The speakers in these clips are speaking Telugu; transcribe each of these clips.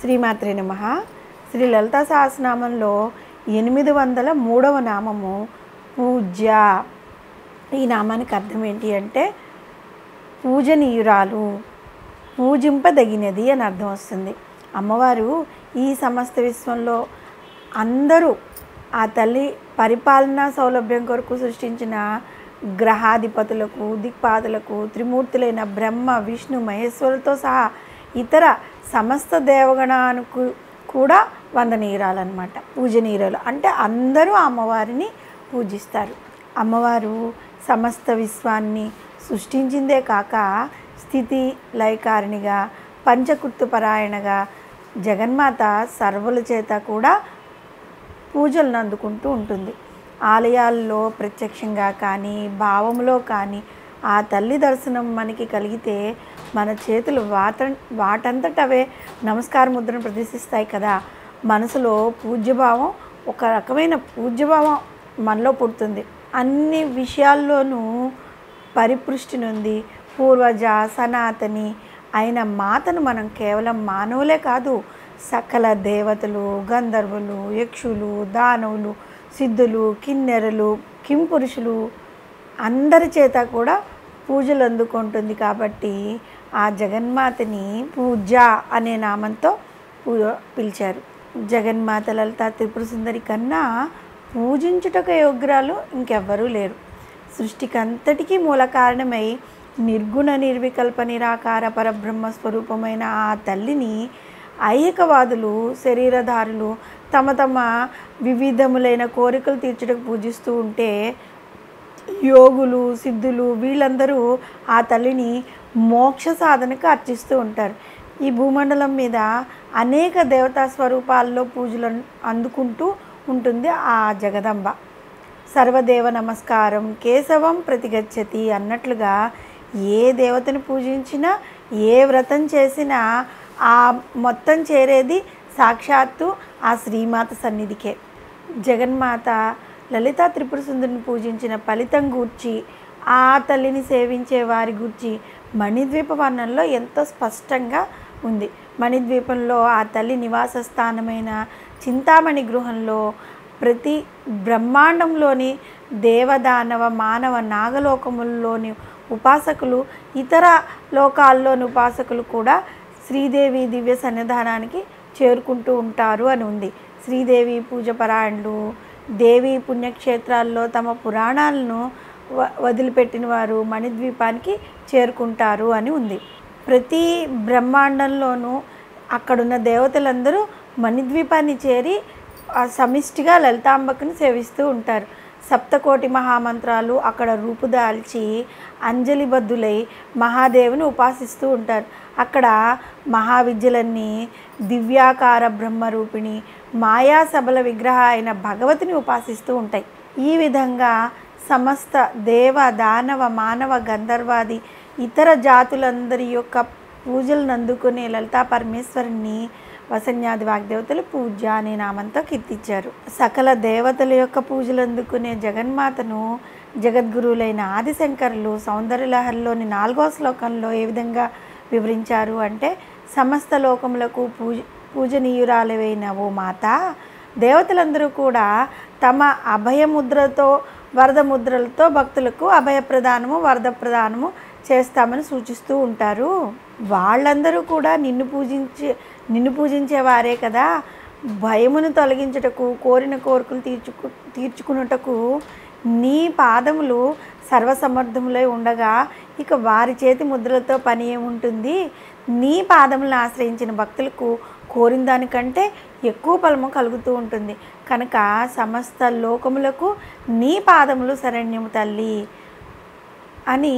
శ్రీమాత్రే నమః. శ్రీ లలితా సహస్రనామంలో 803వ నామము పూజ్య. ఈ నామానికి అర్థం ఏంటి అంటే పూజనీయురాలు, పూజింపదగినది అని అర్థం వస్తుంది. అమ్మవారు ఈ సమస్త విశ్వంలో అందరూ ఆ తల్లి పరిపాలనా సౌలభ్యం కొరకు సృష్టించిన గ్రహాధిపతులకు, దిక్పాదులకు, త్రిమూర్తులైన బ్రహ్మ, విష్ణు, మహేశ్వరులతో సహా ఇతర సమస్త దేవగణానికి కూడా వందనీయురాలన్నమాట. పూజనీయురాలు అంటే అందరూ అమ్మవారిని పూజిస్తారు. అమ్మవారు సమస్త విశ్వాన్ని సృష్టించిందే కాక స్థితి లయకారిణిగా, పంచకృత్యపరాయణగా జగన్మాత సర్వుల చేత కూడా పూజలను అందుకుంటూ ఉంటుంది. ఆలయాల్లో ప్రత్యక్షంగా కానీ భావంలో కానీ ఆ తల్లి దర్శనం మనకి కలిగితే మన చేతులు వాటంతటవే నమస్కార ముద్రను ప్రదర్శిస్తాయి కదా. మనసులో పూజ్యభావం, ఒక రకమైన పూజ్యభావం మనలో పుడుతుంది. అన్ని విషయాల్లోనూ పరిపుష్టి నుండి పూర్వజ సనాతని అయిన మాతను మనం కేవలం మానవులే కాదు, సకల దేవతలు, గంధర్వులు, యక్షులు, దానవులు, సిద్ధులు, కిన్నెరలు, కింపురుషులు అందరి చేత కూడా పూజలు అందుకుంటుంది. కాబట్టి ఆ జగన్మాతని పూజ అనే నామంతో పిలిచారు. జగన్మాత లలితా త్రిపుర సుందరి కన్నా పూజించుటకు యోగ్యురాలు ఇంకెవ్వరూ లేరు. సృష్టికి అంతటికీ మూల కారణమై నిర్గుణ నిర్వికల్ప నిరాకార పరబ్రహ్మ స్వరూపమైన ఆ తల్లిని ఐహికవాదులు, శరీరధారులు తమ తమ వివిధములైన కోరికలు తీర్చడానికి పూజిస్తూ ఉంటే, యోగులు, సిద్ధులు వీళ్ళందరూ ఆ తల్లిని మోక్ష సాధనకు అర్చిస్తూ ఉంటారు. ఈ భూమండలం మీద అనేక దేవతా స్వరూపాల్లో పూజలు అందుకుంటూ ఉంటుంది ఆ జగదంబ. సర్వదేవ నమస్కారం కేశవం ప్రతిగచ్చతి అన్నట్లుగా ఏ దేవతను పూజించినా, ఏ వ్రతం చేసినా ఆ మొత్తం చేరేది సాక్షాత్తు ఆ శ్రీమాత సన్నిధికే. జగన్మాత లలితా త్రిపుర సుందరిని పూజించిన ఫలితం గూర్చి, ఆ తల్లిని సేవించే వారి గూర్చి మణిద్వీప వర్ణంలో ఎంతో స్పష్టంగా ఉంది. మణిద్వీపంలో ఆ తల్లి నివాస స్థానమైన చింతామణి గృహంలో ప్రతి బ్రహ్మాండంలోని దేవదానవ మానవ నాగలోకముల్లోని ఉపాసకులు, ఇతర లోకాల్లోని ఉపాసకులు కూడా శ్రీదేవి దివ్య సన్నిధానానికి చేరుకుంటూ ఉంటారు అని ఉంది. శ్రీదేవి పూజ పరాయణులు, దేవి పుణ్యక్షేత్రాల్లో తమ పురాణాలను వదిలిపెట్టిన వారు మణిద్వీపానికి చేరుకుంటారు అని ఉంది. ప్రతి బ్రహ్మాండంలోనూ అక్కడున్న దేవతలందరూ మణిద్వీపాన్ని చేరి సమిష్టిగా లలితాంబకుని సేవిస్తూ ఉంటారు. సప్తకోటి మహామంత్రాలు అక్కడ రూపుదాల్చి అంజలిబద్ధులై మహాదేవుని ఉపాసిస్తూ ఉంటారు. అక్కడ మహావిద్యలన్నీ దివ్యాకార బ్రహ్మరూపిణి మాయా సబల విగ్రహ అయిన భగవతిని ఉపాసిస్తూ ఉంటాయి. ఈ విధంగా సమస్త దేవ దానవ మానవ గంధర్వాది ఇతర జాతులందరి యొక్క పూజలను అందుకునే లలితా పరమేశ్వరుని వసన్యాది వాగ్దేవతలు పూజ్య అనే నామంతో కీర్తించారు. సకల దేవతల యొక్క పూజలు అందుకునే జగన్మాతను జగద్గురువులైన ఆదిశంకరులు సౌందర్యలహరిలోని 4వ శ్లోకంలో ఏ విధంగా వివరించారు అంటే, సమస్త లోకములకు పూజనీయురాలవైన ఓ మాత, దేవతలందరూ కూడా తమ అభయముద్రతో వరద ముద్రలతో భక్తులకు అభయప్రదానము వరద ప్రదానము చేస్తామని సూచిస్తూ ఉంటారు. వాళ్ళందరూ కూడా నిన్ను పూజించేవారే కదా. భయమును తొలగించుటకు, కోరిన కోరికలు తీర్చుకున్నటకు నీ పాదములు సర్వసమర్థములై ఉండగా ఇక వారి చేతి ముద్రలతో పని ఏముంటుంది? నీ పాదములను ఆశ్రయించిన భక్తులకు కోరిన దానికంటే ఎక్కువ ఫలము కలుగుతూ ఉంటుంది. కనుక సమస్త లోకములకు నీ పాదములు శరణ్యము తల్లి అని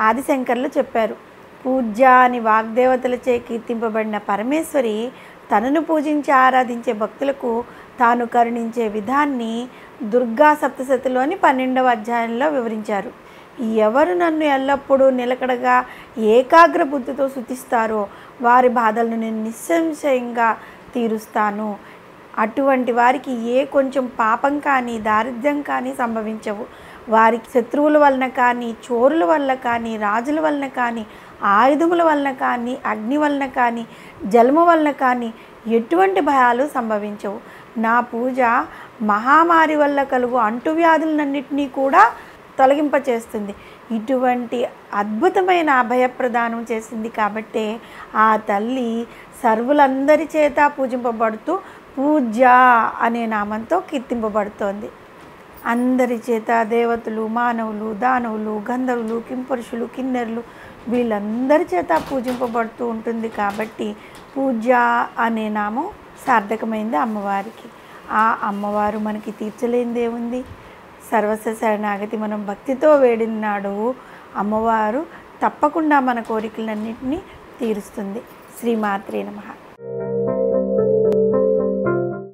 ఆదిశంకర్లు చెప్పారు. పూజ్య అని వాగ్దేవతలచే కీర్తింపబడిన పరమేశ్వరి తనను పూజించి ఆరాధించే భక్తులకు తాను కరుణించే విధాన్ని దుర్గా సప్తశతిలోని 12వ అధ్యాయంలో వివరించారు. ఎవరు నన్ను ఎల్లప్పుడూ నిలకడగా ఏకాగ్ర బుద్ధితో స్తుతిస్తారో వారి బాధలను నేను నిస్సంశయంగా తీరుస్తాను. అటువంటి వారికి ఏ కొంచెం పాపం కానీ దారిద్ర్యం కానీ సంభవించవు. వారికి శత్రువుల వలన కానీ, చోరుల వల్ల కానీ, రాజుల వలన కానీ, ఆయుధముల వలన కానీ, అగ్ని వలన కానీ, జలము వలన కానీ ఎటువంటి భయాలు సంభవించవు. నా పూజ మహామారి వల్ల కలుగు అంటువ్యాధులన్నింటినీ కూడా తొలగింపచేస్తుంది. ఇటువంటి అద్భుతమైన అభయప్రదానం చేసింది కాబట్టే ఆ తల్లి సర్వులందరి చేత పూజింపబడుతూ పూజ్య అనే నామంతో కీర్తింపబడుతోంది. అందరి చేత దేవతలు, మానవులు, దానవులు, గంధర్వులు, కింపురుషులు, కిన్నెరులు వీళ్ళందరి చేత పూజింపబడుతూ ఉంటుంది. కాబట్టి పూజ్య అనే నామం సార్థకమైంది అమ్మవారికి. ఆ అమ్మవారు మనకి తీర్చలేనిదేముంది? సర్వస్వ శరణాగతి మనం భక్తితో వేడినాడు అమ్మవారు తప్పకుండా మన కోరికలన్నింటినీ తీరుస్తుంది. శ్రీమాత్రే నమః.